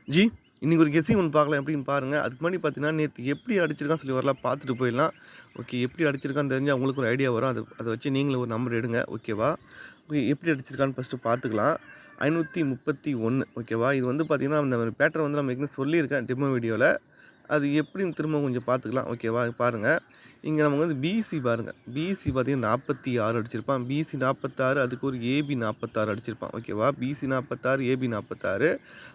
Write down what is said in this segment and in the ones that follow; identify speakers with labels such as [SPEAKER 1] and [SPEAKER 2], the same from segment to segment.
[SPEAKER 1] G, இன்னைக்கு ஒரு guessing ஒண்ணு பார்க்கலாம் எப்படின்னு பாருங்க. அதுக்கு முன்னாடி பார்த்தீங்கன்னா, நேத்து எப்படி அடிச்சிருக்கான்னு சொல்லி வரலாம் பார்த்துட்டு போயிடலாம். ஓகே. எப்படி அடிச்சிருக்கான்னு தெரிஞ்சா உங்களுக்கு ஒரு ஐடியா வரும். அத வச்சு நீங்களும் ஒரு நம்பர் எடுங்க. ஓகேவா? ஓகே. எப்படி அடிச்சிருக்கான்னு ஃபர்ஸ்ட்டு பார்த்துக்கலாம். 531 ஓகேவா? இது வந்து பார்த்தீங்கன்னா, அந்த பேட்டர்ன் வந்து நம்ம ஏற்கனவே சொல்லியிருக்கேன் டெமோ வீடியோல. அது எப்படின்னு திரும்ப கொஞ்சம் பார்த்துக்கலாம். ஓகேவா? பாருங்க. இங்க நமக்கு வந்து பிசி பாருங்க. பிசி பார்த்தீங்கன்னா 46 அடிச்சிருப்பான். பிசி 46 அதுக்கு ஒரு ஏபி 46 அடிச்சிருப்பான். ஓகேவா? BC 46, AB 46.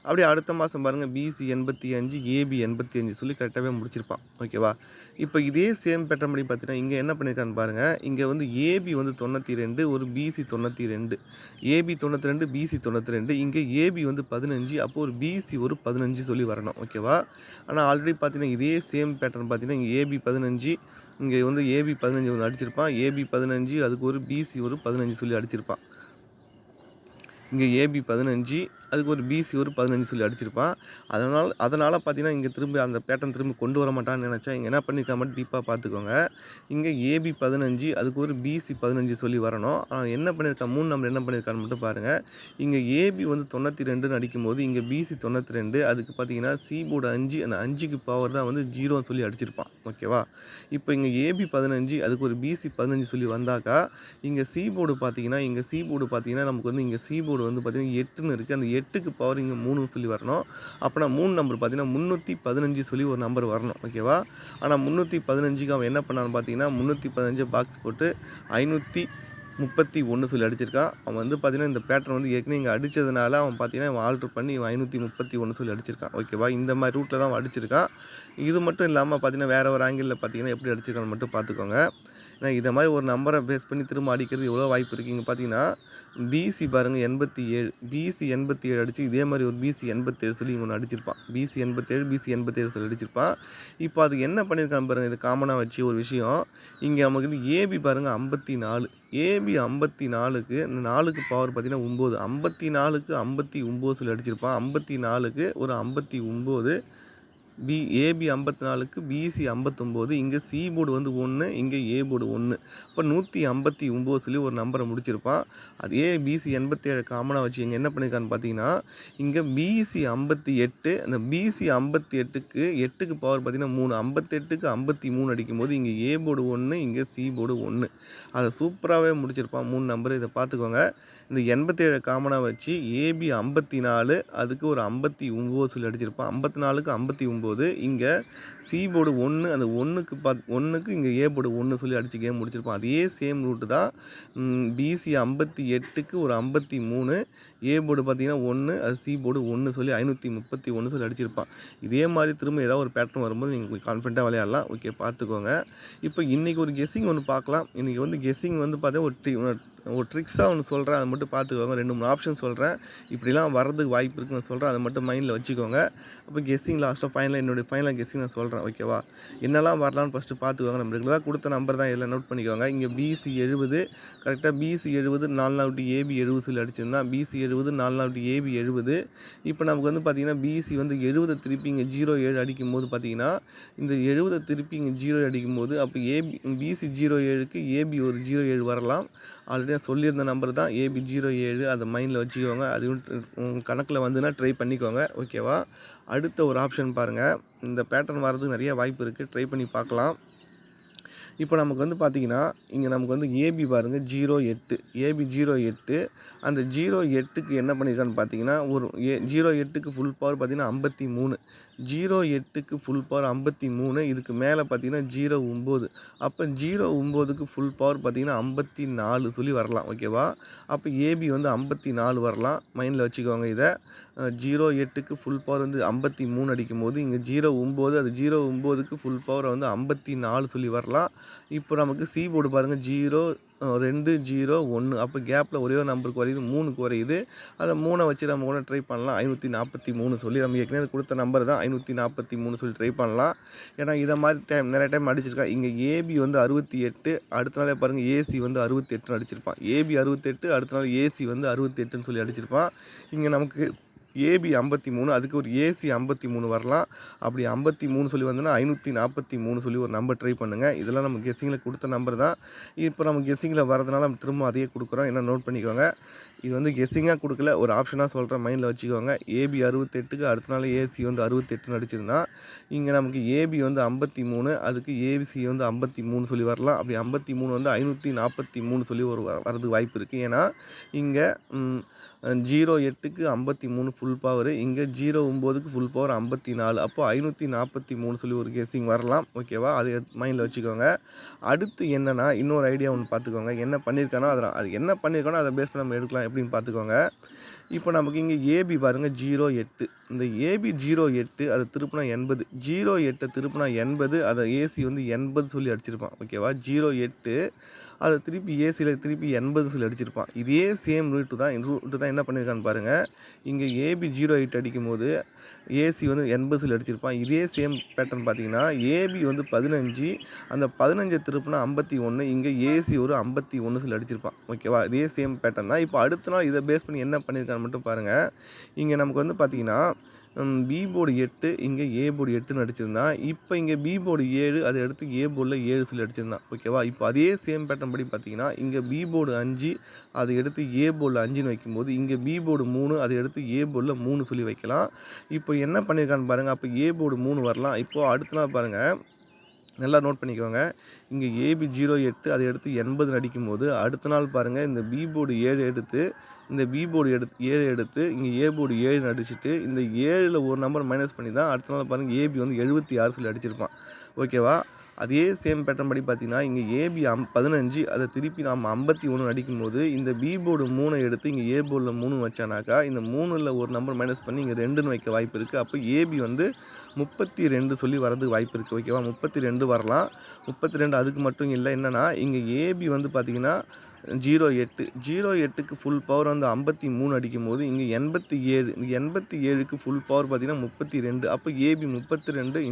[SPEAKER 1] அப்படியே அடுத்த மாசம் பாருங்க பிசி 85, ஏபி 85 சொல்லி கரெக்டாவே முடிச்சிருப்பான். ஓகேவா? இப்ப இதே சேம் பேட்டர்ன் படி பார்த்தீங்கன்னா, இங்க என்ன பண்ணியிருக்கான்னு பாருங்க. இங்க வந்து ஏபி வந்து 92, ஒரு பிசி 92. AB 92, PC 92. இங்க ஏபி வந்து 15, அப்போ ஒரு பிசி ஒரு 15 சொல்லி வரணும். ஓகேவா? ஆனா ஆல்ரெடி பார்த்தீங்கன்னா, இதே சேம் பேட்டர்ன் பார்த்தீங்கன்னா, இங்க ஏபி 15, இங்க வந்து ஏபி 15 ஒண்ணு அடிச்சிருப்பான். ஏபி 15 அதுக்கு ஒரு பிசி ஒரு 15 சொல்லி அடிச்சிருப்பான். இங்க ஏபி 15 அதுக்கு ஒரு பிசி ஒரு 15 சொல்லி அடிச்சிருப்பான். அதனால பார்த்தீங்கன்னா, இங்க திரும்ப அந்த பேட்டர்ன் திரும்ப கொண்டு வர மாட்டான்னு நெனச்சேன். இங்க என்ன பண்ணியிருக்கான் மட்டும் டீப்பா பார்த்துக்கோங்க. இங்க ஏபி 15 அதுக்கு ஒரு பிசி 15 சொல்லி வரணும். ஆனா என்ன பண்ணியிருக்கான் 3 நம்பர் என்ன பண்ணியிருக்கான்னு மட்டும் பாருங்க. இங்க ஏபி வந்து 92ன்னு அடிக்கும்போது, இங்க பிசி 92 அதுக்கு பார்த்தீங்கன்னா, சி போர்டு 5 அந்த 5க்கு பவர் தான் வந்து 0ன்னு சொல்லி அடிச்சிருப்பான். ஓகேவா? இப்ப இங்க ஏபி 15 அதுக்கு ஒரு பிசி 15 சொல்லி வந்தாக்கா, இங்க சி போர்டு பார்த்தீங்கன்னா, நமக்கு வந்து இங்க சி போர்டு வந்து பார்த்தீங்கன்னா 8ன்னு இருக்கு. அந்த 8க்கு பவர் இங்க 3ன்னு சொல்லி வரணும். அப்பனா 3 நம்பர் பார்த்தீங்கன்னா 315 சொல்லி ஒரு நம்பர் வரணும். ஓகேவா? ஆனா 315க்கு அவன் என்ன பண்ணான்னு பார்த்தீங்கன்னா, 315 பாக்ஸ் போட்டு 531 சொல்லி அடிச்சிருக்கான். அவன் வந்து பார்த்தீங்கன்னா, இந்த பேட்டர்ன் வந்து ஏற்கனவே இங்க அடிச்சதுனால அவன் பார்த்தீங்கன்னா, இவன் ஆல்டர் பண்ணி இவன் 531 சொல்லி அடிச்சிருக்கான். ஓகேவா? இந்த மாரி ரூட்ல தான் அவன் அடிச்சிருக்கான். இது மட்டும் இல்லாம பார்த்தீங்கன்னா, வேற ஒரு ஆங்கிள்ல பார்த்தீங்கன்னா, எப்படி அடிச்சிருக்கான்னு மட்டும் பார்த்துக்கோங்க. ஏன்னா இத மாரி ஒரு நம்பர பேஸ் பண்ணி திரும்ப அடிக்கிறது எவ்வளோ வாய்ப்பு இருக்கு. இங்க பார்த்தீங்கன்னா, பிசி பாருங்க 87. பிசி 87 அடிச்சு இதே மாரி ஒரு பிசி 87 சொல்லி இங்க ஒண்ணு அடிச்சிருப்பான். பிசி 87, பிசி 87 சொல்லி அடிச்சிருப்பான். இப்போ அதுக்கு என்ன பண்ணியிருக்கான் பாருங்க. இது காமனா வச்சு ஒரு விஷயம். இங்க நமக்கு வந்து ஏபி பாருங்க 54. ஏபி 54க்கு இந்த 4க்கு பவர் பார்த்தீங்கன்னா 9. 54க்கு 59 சொல்லி அடிச்சிருப்பான். 54க்கு ஒரு 59. ஏபி 54க்கு பிசி 59. இங்க சி போர்டு வந்து 1, இங்க ஏ போர்டு 1. அப்ப 159 சொல்லி ஒரு நம்பர முடிச்சிருப்பான். அதே பிசி 87 காமனா வச்சு இங்க என்ன பண்ணியிருக்கான்னு பார்த்தீங்கன்னா, இங்க பிசி 58 அந்த பிசி 58க்கு 8க்கு பவர் பார்த்தீங்கன்னா 3. 58க்கு 53 அடிக்கும்போது இங்க ஏ போர்டு 1, இங்க சி போர்டு 1. அத சூப்பராவே முடிச்சிருப்பான் 3 நம்பர். இத பார்த்துக்கோங்க. இந்த 87 காமனா வச்சு ஏபி 54 அதுக்கு ஒரு 59 சொல்லி அடிச்சிருப்பான். 54க்கு 59 இங்க சி போர்டு 1 அந்த 1க்கு இங்க ஏ போர்டு 1 சொல்லி அடிச்சு கேம் முடிச்சிருப்பான். அதே சேம் ரூட் தான் பிசி 58க்கு ஒரு 53 ஏ போர்டு பார்த்தீங்கன்னா 1 அது சி போர்டு 1 சொல்லி 531 சொல்லி அடிச்சிருப்பான். இதே மாரி திரும்ப ஏதாவது ஒரு பேட்டர்ன் வரும்போது நீங்க கான்ஃபிடென்ட்டா விளையாடலாம். ஓகே பார்த்துக்கோங்க. இப்போ இன்னைக்கு ஒரு கெஸ்ஸிங் ஒண்ணு பார்க்கலாம். இன்னைக்கு வந்து கெஸ்ஸிங் வந்து பார்த்தீங்கன்னா ஒரு ட்ரிக்ஸா ஒண்ணு சொல்றேன். அத மட்டும் பார்த்துக்கோங்க. 2, 3 ஆப்ஷன் சொல்றேன். இப்படிலாம் வர்றதுக்கு வாய்ப்பு இருக்குன்னு நான் சொல்றேன். அத மட்டும் மைண்ட்ல வச்சுக்கோங்க. அப்ப கெஸ்ஸிங் லாஸ்ட்டா என்னுடைய ஃபைனல் கெஸ்ஸிங் நான் சொல்றேன். ஓகேவா? என்னலாம் வரலாம்னு ஃபர்ஸ்ட்டு பார்த்துக்கோங்க. நம்ம ரெகுலரா குடுத்த நம்பர் தான் இதெல்லாம் நோட் பண்ணிக்கோங்க. இங்க பிசி 70 கரெக்ட்டா பிசி 70 4 நாள் விட்டு ஏபி 70 சொல்லி அடிச்சிருந்தான். பிசி 70 4 நாள் விட்டு ஏபி 70. இப்ப நமக்கு வந்து பார்த்தீங்கன்னா, பிசி வந்து 70 திருப்பி இங்க 07 அடிக்கும்போது பார்த்தீங்கன்னா, இந்த 70 திருப்பி இங்க 0 அடிக்கும்போது அப்ப பிசி 07க்கு ஏபி ஒரு 07 வரலாம். ஆல்ரெடி நான் சொல்லியிருந்த நம்பர் தான் ஏபி 07 அத மைண்ட்ல வச்சுக்கோங்க. அதுவும் கணக்குல வந்துன்னா ட்ரை பண்ணிக்கோங்க. ஓகேவா? அடுத்த ஒரு ஆப்ஷன் பாருங்க. இந்த பேட்டர்ன் வர்றதுக்கு நெறைய வாய்ப்பு இருக்கு. ட்ரை பண்ணி பார்க்கலாம். இப்போ நமக்கு வந்து பார்த்தீங்கன்னா, இங்க நமக்கு வந்து ஏபி பாருங்க 08 ஏபி 08 அந்த 08க்கு என்ன பண்ணியிருக்கான்னு பார்த்தீங்கன்னா, ஒரு 08க்கு ஃபுல் பவர் பார்த்தீங்கன்னா 53 08க்கு ஃபுல் பவர் 53 இதுக்கு மேல பார்த்தீங்கன்னா 09 அப்ப 09க்கு ஃபுல் பவர் பார்த்தீங்கன்னா 54 சொல்லி வரலாம். ஓகேவா? அப்ப ஏபி வந்து 54 வரலாம். மைண்ட்ல வச்சுக்கோங்க இத. 08க்கு ஃபுல் பவர் வந்து 53 அடிக்கும்போது, இங்க 09 அது 09க்கு ஃபுல் பவர் வந்து 54 சொல்லி வரலாம். இப்போ நமக்கு சி போர்டு பாருங்க 0 2 0 1 அப்ப கேப்ல ஒரே ஒரு நம்பர் குறையுது 3 குறையுது. அந்த 3 வச்சு நம்ம கூட ட்ரை பண்ணலாம். 543 சொல்லி நம்ம ஏற்கனவே குடுத்த நம்பர் தான் 543 சொல்லி ட்ரை பண்ணலாம். ஏன்னா இத மாரி நெறைய டைம் அடிச்சிருக்கான். இங்க ஏபி வந்து 68 அடுத்த நாளே பாருங்க ஏசி வந்து 68ன்னு அடிச்சிருப்பான். ஏபி 68 அடுத்த நாள் ஏசி வந்து 68ன்னு சொல்லி அடிச்சிருப்பான். இங்க நமக்கு ஏபி 53 அதுக்கு ஒரு ஏசி 53 வரலாம். அப்படி 53 சொல்லி வந்ததுன்னா 543 சொல்லி ஒரு நம்பர் ட்ரை பண்ணுங்க. இதெல்லாம் நம்ம கெஸ்ஸிங்ல குடுத்த நம்பர் தான். இப்போ நம்ம கெஸ்ஸிங்ல வரதுனால நம்ம திரும்ப அதையே குடுக்குறோம். என்ன நோட் பண்ணிக்கோங்க. இது வந்து கெஸ்ஸிங்காக கொடுக்கல, ஒரு ஆப்ஷனாக சொல்கிறேன், மைண்டில் வச்சுக்கோங்க. ஏபி 68க்கு அடுத்த நாள் ஏசி வந்து 68ன்னு அடிச்சிருந்தான். இங்கே நமக்கு ஏபி வந்து 53, அதுக்கு ஏசி வந்து 53 சொல்லி வரலாம். அப்படி 53 வந்து 543 சொல்லி வரதுக்கு வாய்ப்பு இருக்குது. ஏன்னா இங்கே 08க்கு 53 ஃபுல் பவர், இங்கே 09க்கு ஃபுல் பவர் 54, அப்போ 543 சொல்லி ஒரு கெஸ்ஸிங் வரலாம். ஓகேவா, அதை மைண்டில் வச்சுக்கோங்க. அடுத்து என்னென்னா இன்னொரு ஐடியா ஒன்று பார்த்துக்கோங்க. என்ன பண்ணியிருக்கானோ அது என்ன பண்ணியிருக்கானோ அதை பேஸ் பண்ணி நம்ம எடுக்கலாம். எப்படின்னு பார்த்துக்கோங்க. இப்போ நமக்கு இங்கே ஏபி பாருங்கள் 08, இந்த ஏபி 08 அதை திருப்பினா 80, 08 திருப்பினா 80, அதை ஏசி வந்து 80 சொல்லி அடிச்சிருப்பான். ஓகேவா, 08 அதை திருப்பி ஏசியில் திருப்பி 80 சொல்லி அடிச்சிருப்பான். இதே சேம் ரூட்டு தான் என்ன பண்ணியிருக்கான்னு பாருங்கள். இங்கே ஏபி 08 அடிக்கும் போது ஏசி வந்து 80 சொல்லி அடிச்சிருப்பான். இதே சேம் பேட்டர்ன் பார்த்தீங்கன்னா ஏபி வந்து 15, அந்த 15 திருப்பினா 51, இங்கே ஏசி ஒரு 51 சொல்லி அடிச்சிருப்பான். ஓகேவா, இதே சேம் பேட்டர்ன் தான். இப்போ அடுத்த நாள் இதை பேஸ் பண்ணி என்ன பண்ணியிருக்கான்னு மட்டும் பாருங்கள். இங்கே நமக்கு வந்து பார்த்தீங்கன்னா பி போர்டு 8, இங்கே ஏ போர்டு 8ன்னு அடிச்சிருந்தான். இப்போ இங்கே பி போர்டு 7, அதை எடுத்து ஏ போர்டில் 7 சொல்லி அடிச்சிருந்தான். ஓகேவா, இப்போ அதே சேம் பேட்டர்ன் படி பார்த்தீங்கன்னா இங்கே பி போர்டு 5, அதை எடுத்து ஏ போர்டில் 5ன்னு வைக்கும்போது இங்கே பி போர்டு 3, அதை எடுத்து ஏ போர்டில் 3 சொல்லி வைக்கலாம். இப்போ என்ன பண்ணியிருக்கான்னு பாருங்கள். அப்போ ஏ போர்டு 3 வரலாம். இப்போது அடுத்த நாள் பாருங்கள், நல்லா நோட் பண்ணிக்கோங்க. இங்கே ஏபி 08 அதை எடுத்து 80 அடிக்கும்போது அடுத்த நாள் பாருங்கள், இந்த பி போர்டு 7 எடுத்து இந்த பி போர்டு 7 எடுத்து இங்கே ஏ போர்டு 7 அடிச்சுட்டு இந்த 7ல் ஒரு நம்பர் மைனஸ் பண்ணி தான் அடுத்த நாள் பாருங்கள் ஏபி வந்து 76 சொல்லி அடிச்சிருப்பான். ஓகேவா, அதே சேம் பேட்டர்ன் படி பார்த்தீங்கன்னா இங்கே ஏபி 15, அதை திருப்பி நம்ம 51 அடிக்கும்போது இந்த பி போர்டு 3 எடுத்து இங்கே ஏ போர்டில் 3 வச்சானாக்கா இந்த 3ல் ஒரு நம்பர் மைனஸ் பண்ணி இங்கே 2ன்னு வைக்க வாய்ப்பு இருக்குது. அப்போ ஏபி வந்து 32 சொல்லி வரதுக்கு வாய்ப்பு இருக்குது. ஓகேவா, 32 வரலாம். 32 அதுக்கு மட்டும் இல்லை, என்னென்னா இங்கே ஏபி வந்து பார்த்தீங்கன்னா 08க்கு ஃபுல் பவர் வந்து 53 அடிக்கும்போது இங்கே 87, இந்த 87க்கு ஃபுல் பவர் பார்த்தீங்கன்னா 32, அப்போ ஏபி 32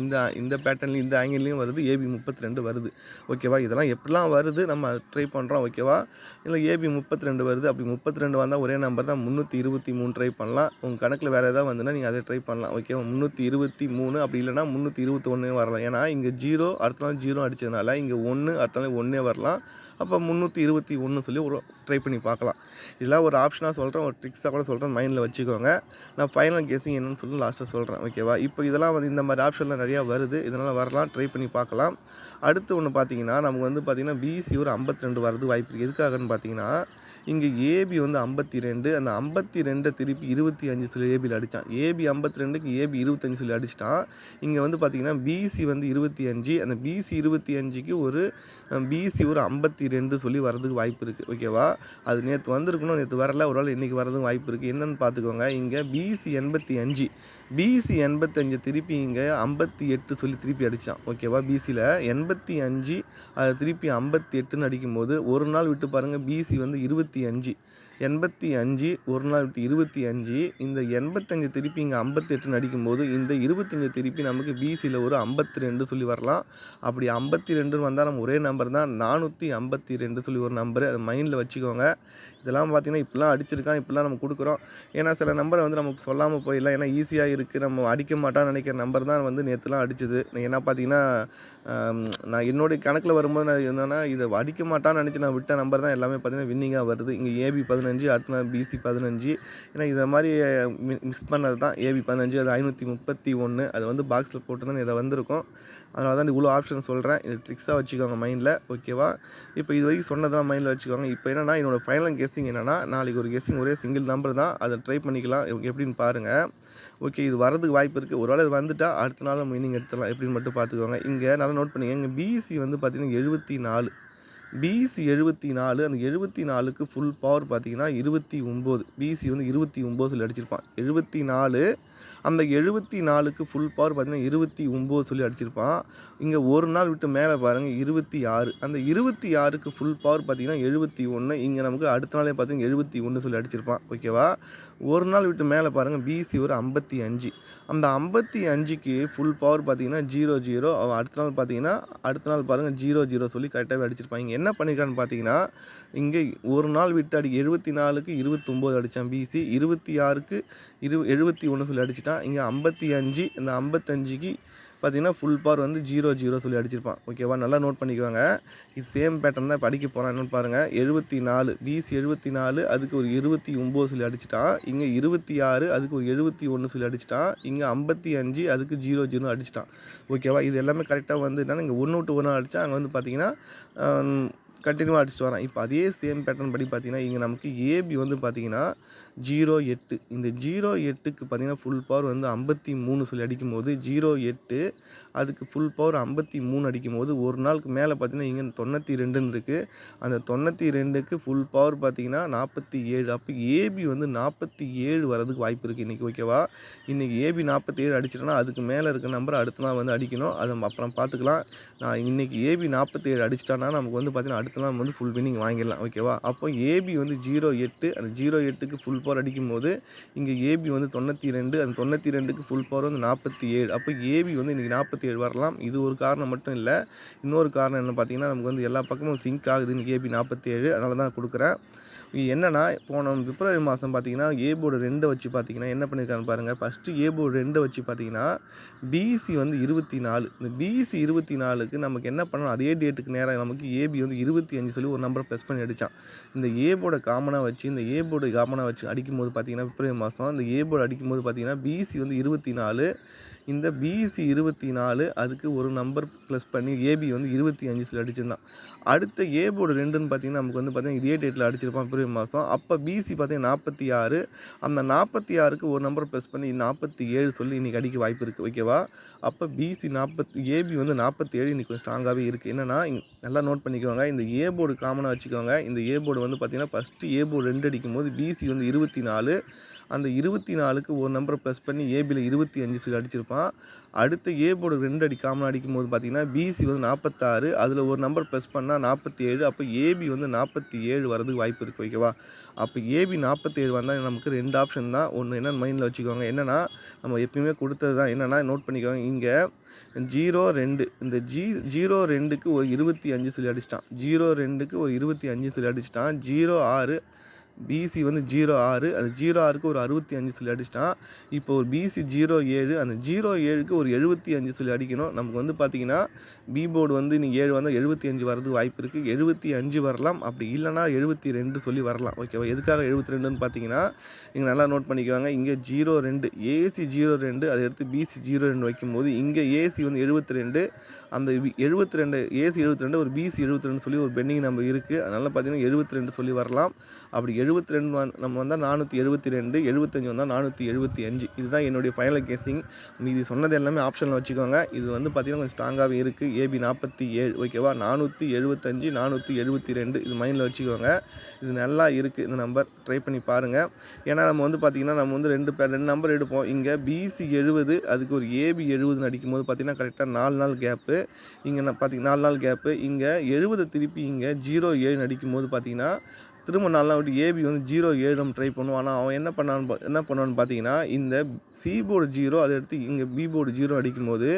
[SPEAKER 1] இந்த பேட்டர்ன்லையும் இந்த ஆங்கிள்லையும் வருது, ஏபி 32 வருது. ஓகேவா, இதெல்லாம் எப்படிலாம் வருது நம்ம ட்ரை பண்ணுறோம். ஓகேவா, இல்லை ஏபி 32 வருது, அப்படி 32 வந்தால் ஒரே நம்பர் தான் 323 ட்ரை பண்ணலாம். உங்கள் கணக்கில் வேறு ஏதாவது வந்துன்னா நீங்கள் அதை ட்ரை பண்ணலாம். ஓகேவா, 323 அப்படி இல்லைனா 321 வரலாம். ஏன்னா இங்கே 0 அடுத்த நாள் 0 அடித்ததுனால இங்கே 1 அடுத்த நாள் 1 வரலாம். அப்போ 321 சொல்லி ஒரு ட்ரை பண்ணி பார்க்கலாம். இதெல்லாம் ஒரு ஆப்ஷனாக சொல்கிறேன், ஒரு ட்ரிக்ஸாக கூட சொல்கிறேன், மைண்டில் வச்சுக்கோங்க. நான் ஃபைனல் கெஸ்ஸிங் என்னன்னு சொல்லி லாஸ்ட்டாக சொல்கிறேன். ஓகேவா, இப்போ இதெல்லாம் வந்து இந்த மாதிரி ஆப்ஷன்லாம் நிறையா வருது, இதனால் வரலாம், ட்ரை பண்ணி பார்க்கலாம். அடுத்து ஒன்று பார்த்தீங்கன்னா நமக்கு வந்து பார்த்தீங்கன்னா பிசி ஒரு 52 வரது வாய்ப்பு இருக்குது. எதுக்காகன்னு பார்த்தீங்கன்னா இங்கே ஏபி வந்து 52, அந்த 52 திருப்பி 25 சொல்லி ஏபியில் அடித்தான். ஏபி 52க்கு ஏபி 25 சொல்லி அடிச்சிட்டான். இங்கே வந்து பார்த்தீங்கன்னா பிசி வந்து 25, அந்த பிசி 25க்கு ஒரு பிசி ஒரு 52 சொல்லி வரதுக்கு வாய்ப்பு இருக்குது. ஓகேவா, அது நேற்று வந்திருக்கணும், நேற்று வரல, ஒரு வேளை இன்றைக்கி வரதுக்கு வாய்ப்பு இருக்குது. என்னென்னு பார்த்துக்கோங்க. இங்கே பிசி 85, பிசி 85 திருப்பி இங்கே 58 சொல்லி திருப்பி அடித்தான். ஓகேவா, பிசியில் 85 அதை திருப்பி 58ன்னு அடிக்கும்போது ஒரு நாள் விட்டு பாருங்கள் பிசி வந்து 25, 85 ஒரு நாள் விட்டு 25, இந்த 85 திருப்பி இங்கே 58ன்னு அடிக்கும்போது இந்த 25 திருப்பி நமக்கு பிசியில் ஒரு 52 சொல்லி வரலாம். அப்படி 52ன்னு வந்தால் நம்ம ஒரே நம்பர் தான் 452 சொல்லி ஒரு நம்பரு, அதை மைண்டில் வச்சுக்கோங்க. இதெல்லாம் பார்த்தீங்கன்னா இப்படிலாம் அடிச்சிருக்கான், இப்படிலாம் நம்ம கொடுக்குறோம். ஏன்னா சில நம்பரை வந்து நமக்கு சொல்லாமல் போயிடலாம், ஏன்னா ஈஸியாக இருக்குது, நம்ம அடிக்க மாட்டான்னு நினைக்கிற நம்பர் தான் வந்து நேற்றுலாம் அடிச்சுது. ஏன்னா பார்த்தீங்கன்னா நான் என்னுடைய கணக்கில் வரும்போது நான் என்னென்னா இதை அடிக்க மாட்டான்னு நினச்சி நான் விட்ட நம்பர் தான் எல்லாமே பார்த்தீங்கன்னா வின்னிங்காக வருது. இங்கே ஏபி 15, அடுத்த நாள் பிசி 15, ஏன்னா இதை மாதிரி மிஸ் பண்ணது தான். ஏபி 15 அது 531, அது வந்து பாக்ஸில் போட்டு தான் இதை வந்திருக்கும். அதனால தான் இவ்வளோ ஆப்ஷன் சொல்கிறேன். இது ட்ரிக்ஸாக வச்சுக்கோங்க மைண்டில். ஓகேவா, இப்போ இது வரைக்கும் சொன்னதான் மைண்டில் வச்சுக்கோங்க. இப்போ என்னென்னா என்னோட ஃபைனல் கெஸ்ஸிங் என்னென்னா நாளைக்கு ஒரு கெஸ்ஸிங் ஒரே சிங்கிள் நம்பர் தான், அதை ட்ரை பண்ணிக்கலாம் எப்படின்னு பாருங்கள். ஓகே, இது வரதுக்கு வாய்ப்பு இருக்குது. ஒரு வேளை இது வந்துட்டால் அடுத்த நாள் மீனிங் எடுத்துடலாம், எப்படின்னு மட்டும் பார்த்துக்கோங்க. இங்கே நல்லா நோட் பண்ணிங்க. இங்கே பிசி வந்து பார்த்தீங்கன்னா 74, பிசி 74, அந்த 74க்கு ஃபுல் பவர் பார்த்தீங்கன்னா 29, பிசி வந்து 29 சொல்லி அடிச்சிருப்பான். 74, அந்த 74க்கு ஃபுல் பவர் பார்த்தீங்கன்னா 29 சொல்லி அடிச்சிருப்பான். இங்கே ஒரு நாள் விட்டு மேலே பாருங்கள் 26, அந்த 26க்கு ஃபுல் பவர் பார்த்தீங்கன்னா 71, இங்கே நமக்கு அடுத்த நாளே பார்த்தீங்கன்னா 71 சொல்லி அடிச்சிருப்பான். ஓகேவா, ஒரு நாள் விட்டு மேலே பாருங்கள் பிசி ஒரு 55, அந்த 55க்கு ஃபுல் பவர் பார்த்தீங்கன்னா 00, அவன் அடுத்த நாள் பாருங்கள் 00 சொல்லி கரெக்டாகவே அடிச்சிருப்பான். இங்கே என்ன பண்ணியிருக்கான்னு பார்த்தீங்கன்னா இங்கே ஒரு நாள் விட்டு 74க்கு 29 அடித்தான் பிசி, 26க்கு 71 சொல்லி அடிச்சிட்டான். இங்கே 55, இந்த 55க்கு பார்த்தீங்கன்னா ஃபுல் பவர் வந்து 0 0 சொல்லி அடிச்சிருப்பான். ஓகேவா, நல்லா நோட் பண்ணிக்கோங்க. இது சேம் பேட்டர்ன் தான் இப்போ அடிக்க போகிறான். என்னென்னு பாருங்கள், 74 பிசி 74 அதுக்கு ஒரு 29 சொல்லி அடிச்சிட்டான். இங்கே 26 அதுக்கு ஒரு 71 சொல்லி அடிச்சிட்டான். இங்கே 55 அதுக்கு 0 0 அடிச்சிட்டான். ஓகேவா, இது எல்லாமே கரெக்டாக வந்து என்னன்னா இங்கே 1 விட்டு 1 அடித்தா அங்கே வந்து பார்த்தீங்கன்னா கண்டினியூவாக அடிச்சுட்டு வரான். இப்போ அதே சேம் பேட்டர்ன் படி பார்த்தீங்கன்னா இங்கே நமக்கு ஏபி வந்து பார்த்தீங்கன்னா 08 இந்த 08க்கு பார்த்தீங்கன்னா ஃபுல் பவர் வந்து 53 சொல்லி அடிக்கும்போது 08 அதுக்கு ஃபுல் பவர் 53 அடிக்கும்போது ஒரு நாளுக்கு மேலே பார்த்தீங்கன்னா இங்கே 92ன்னு இருக்குது. அந்த 92க்கு ஃபுல் பவர் பார்த்தீங்கன்னா 47. அப்போ ஏபி வந்து 47 வரதுக்கு வாய்ப்பு இருக்குது இன்றைக்கி. ஓகேவா, இன்றைக்கி ஏபி 47 அடிச்சிட்டோன்னா அதுக்கு மேலே இருக்க நம்பர் அடுத்த நாள் வந்து அடிக்கணும். அதை அப்புறம் பார்த்துக்கலாம். நான் இன்றைக்கி ஏபி 47 அடிச்சிட்டான்னா நமக்கு வந்து பார்த்தீங்கன்னா அடுத்த நாள் வந்து ஃபுல் வின்னிங் வாங்கிடலாம். ஓகேவா, அப்போ ஏபி வந்து 08 அந்த 08க்கு ஃபுல் பவர் அடிக்கும்போது இங்கே ஏபி வந்து 92 அந்த 92க்கு ஃபுல் பவர் வந்து 47. அப்போ ஏபி வந்து இன்றைக்கி 47 வரலாம். இது ஒரு காரணம் மட்டும் இல்லை, இன்னொரு காரணம் என்ன பார்த்தீங்கன்னா நமக்கு வந்து எல்லா பக்கமும் சிங்க் ஆகுது இன்றைக்கி ஏபி 47. அதனால தான் கொடுக்குறேன். என்னன்னா போன பிப்ரவரி மாதம் பார்த்தீங்கன்னா ஏ போர்டு 2 வச்சு பார்த்தீங்கன்னா என்ன பண்ணியிருக்கான்னு பாருங்கள். ஃபஸ்ட்டு ஏ போர்டு 2 வச்சு பார்த்தீங்கன்னா பிசி வந்து 24. இந்த பிசி 24க்கு நமக்கு என்ன பண்ணணும், அதே டேட்டுக்கு நேராக நமக்கு ஏபி வந்து 25 சொல்லி ஒரு நம்பரை ப்ளஸ் பண்ணி அடித்தான். இந்த ஏ போர்டை காமனாக வச்சு இந்த ஏ போர்டு காமனாக வச்சு அடிக்கும்போது பார்த்தீங்கன்னா பிப்ரவரி மாதம் இந்த ஏ போர்டு அடிக்கும்போது பார்த்தீங்கன்னா பிசி வந்து 24, இந்த பிசி 24 அதுக்கு ஒரு நம்பர் ப்ளஸ் பண்ணி ஏபி வந்து 25 சொல்லி அடிச்சிருந்தான். அடுத்த ஏ போர்டு 2ன்னு பார்த்தீங்கன்னா நமக்கு வந்து பார்த்தீங்கன்னா இதே டேட்டில் அடிச்சிருப்பான் பிப்ரவரி மாதம். அப்போ பிசி பார்த்தீங்கன்னா 46, அந்த 46க்கு ஒரு நம்பர் ப்ளஸ் பண்ணி 47 சொல்லி இன்றைக்கி அடிக்க வாய்ப்பு இருக்குது. ஓகேவா, அப்போ பிசி ஏபி வந்து 47 இன்றைக்கி கொஞ்சம் ஸ்ட்ராங்காகவே இருக்குது. என்னென்னா நல்லா நோட் பண்ணிக்கோங்க, இந்த ஏ போர்டு காமனாக வச்சுக்கோங்க. இந்த ஏ போர்டு வந்து பார்த்தீங்கன்னா ஃபஸ்ட்டு ஏ போர்டு 2 அடிக்கும்போது பிசி வந்து 24, அந்த 24க்கு ஒரு நம்பரை ப்ளஸ் பண்ணி ஏபியில் 25 சொல்லி அடிச்சிருப்பான். அடுத்த ஏ போர்டு 2 காமனாக அடிக்கும்போது பார்த்தீங்கன்னா பிசி வந்து 46, அதில் ஒரு நம்பர் ப்ளஸ் பண்ணால் 47. அப்போ ஏபி வந்து 47 வரதுக்கு வாய்ப்பு இருக்குது. ஓகேவா, அப்போ ஏபி 47 வந்தால் நமக்கு 2 ஆப்ஷன் தான். ஒன்று என்னென்னு மைண்டில் வச்சுக்கோங்க, என்னென்னா நம்ம எப்பயுமே கொடுத்தது தான். என்னென்னா நோட் பண்ணிக்கோங்க, இங்கே 02 இந்த 02க்கு ஒரு 25 சொல்லி அடிச்சிட்டான். 02க்கு ஒரு 25 சொல்லி அடிச்சிட்டான். 06 பிசி வந்து 06 அந்த 06க்கு ஒரு 65 சொல்லி அடிச்சிட்டான். இப்போ ஒரு பிசி 07 அந்த 07க்கு ஒரு 75 சொல்லி அடிக்கணும். நமக்கு வந்து பார்த்தீங்கன்னா பி போர்டு வந்து நீங்கள் 7 வந்தால் 75 வரதுக்கு வாய்ப்பு இருக்குது. 75 வரலாம், அப்படி இல்லைனா 72 சொல்லி வரலாம். ஓகேவா, எதுக்காக 72ன்னு பார்த்தீங்கன்னா இங்கே நல்லா நோட் பண்ணிக்குவாங்க. இங்கே 02 ஏசி 02 அதை எடுத்து பிசி 02 வைக்கும்போது இங்கே ஏசி வந்து 72, அந்த 72 ஏசி 72 ஒரு பிசி 72 சொல்லி ஒரு பெண்டிங் நம்பர் இருக்குது. அதனால் பார்த்தீங்கன்னா 72 சொல்லி வரலாம். அப்படி 72 நம்ம வந்தால் 472, 75 வந்தால் 475. இதுதான் என்னுடைய ஃபைனல் கெஸ்ஸிங். மீதி சொன்னது எல்லாமே ஆப்ஷனில் வச்சுக்கோங்க. இது வந்து பார்த்தீங்கன்னா கொஞ்சம் ஸ்ட்ராங்காகவே இருக்குது. ஏபி 47. ஓகேவா, 475, 472 இது மைண்டில் வச்சுக்கோங்க. இது நல்லா இருக்குது. இந்த நம்பர் ட்ரை பண்ணி பாருங்கள். ஏன்னா நம்ம வந்து பார்த்திங்கன்னா நம்ம வந்து ரெண்டு நம்பர் எடுப்போம். இங்கே பிசி 70 அதுக்கு ஒரு ஏபி 70 அடிக்கும்போது பார்த்திங்கன்னா கரெக்டாக 4 நாள் கேப்பு. இங்கே பார்த்தீங்கன்னா 4 நாள் கேப்பு. இங்கே 70 திருப்பி இங்கே 07 அடிக்கும்போது பார்த்திங்கன்னா திரும்ப 4 நாள் விட்டு ஏபி வந்து 07 நம்ம ட்ரை பண்ணுவோம். ஆனால் அவன் என்ன பண்ணுவான்னு பார்த்தீங்கன்னா இந்த சி போர்டு 0 அதை எடுத்து இங்கே பி போர்டு 0 அடிக்கும்போது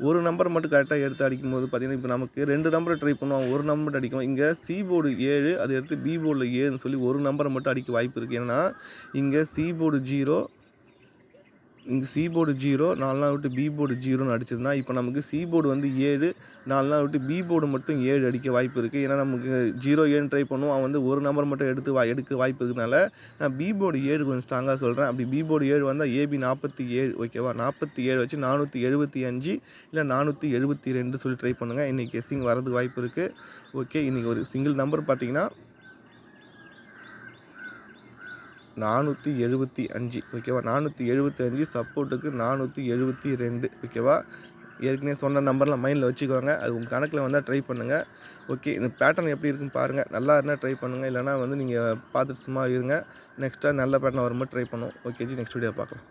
[SPEAKER 1] ஒரு நம்பர் மட்டும் கரெக்டாக எடுத்து அடிக்கும்போது பார்த்தீங்கன்னா இப்போ நமக்கு 2 நம்பரை ட்ரை பண்ணுவோம், ஒரு நம்பர் மட்டும் அடிக்கும். இங்கே சி போர்டு 7 அதை எடுத்து பி போர்டில் 7ன்னு சொல்லி ஒரு நம்பரை மட்டும் அடிக்க வாய்ப்பு இருக்குது. ஏன்னா இங்கே சி போர்டு 0 இங்கே சி போர்டு 0 4 நாள் விட்டு பி போர்டு 0ன்னு அடிச்சிருந்தா இப்போ நமக்கு சி போர்டு வந்து 7 4 நாள் விட்டு பி போர்டு மட்டும் 7 அடிக்க வாய்ப்பு இருக்குது. ஏன்னா நமக்கு 07 ட்ரை பண்ணுவோம், அவன் வந்து ஒரு நம்பர் மட்டும் எடுக்க வாய்ப்பு இருக்கிறதுனால நான் பி போர்டு 7 கொஞ்சம் ஸ்ட்ராங்காக சொல்கிறேன். அப்படி பி போர்டு 7 வந்தால் ஏபி 47. ஓகேவா, 47 வச்சு 475 இல்லை 472 சொல்லி ட்ரை பண்ணுங்கள். இன்றைக்கி கெஸ்ஸிங் வரதுக்கு வாய்ப்பு இருக்குது. ஓகே, இன்றைக்கி ஒரு சிங்கிள் நம்பர் பார்த்தீங்கன்னா 475. ஓகேவா, 475 சப்போர்ட்டுக்கு 472. ஓகேவா, ஏற்கனவே சொன்ன நம்பர்லாம் மைண்டில் வச்சுக்கோங்க. அது உங்கள் கணக்கில் வந்தால் ட்ரை பண்ணுங்கள். ஓகே, இந்த பேட்டர்ன் எப்படி இருக்குன்னு பாருங்கள். நல்லா இருந்தால் ட்ரை பண்ணுங்கள், இல்லைனா வந்து நீங்கள் பார்த்துட்டு சும்மா இருங்க. நெக்ஸ்ட்டாக நல்ல பேட்டர்ன் வரும்போது ட்ரை பண்ணுவோம். ஓகே ஜி, நெக்ஸ்ட் வீடியோ பார்க்கலாம்.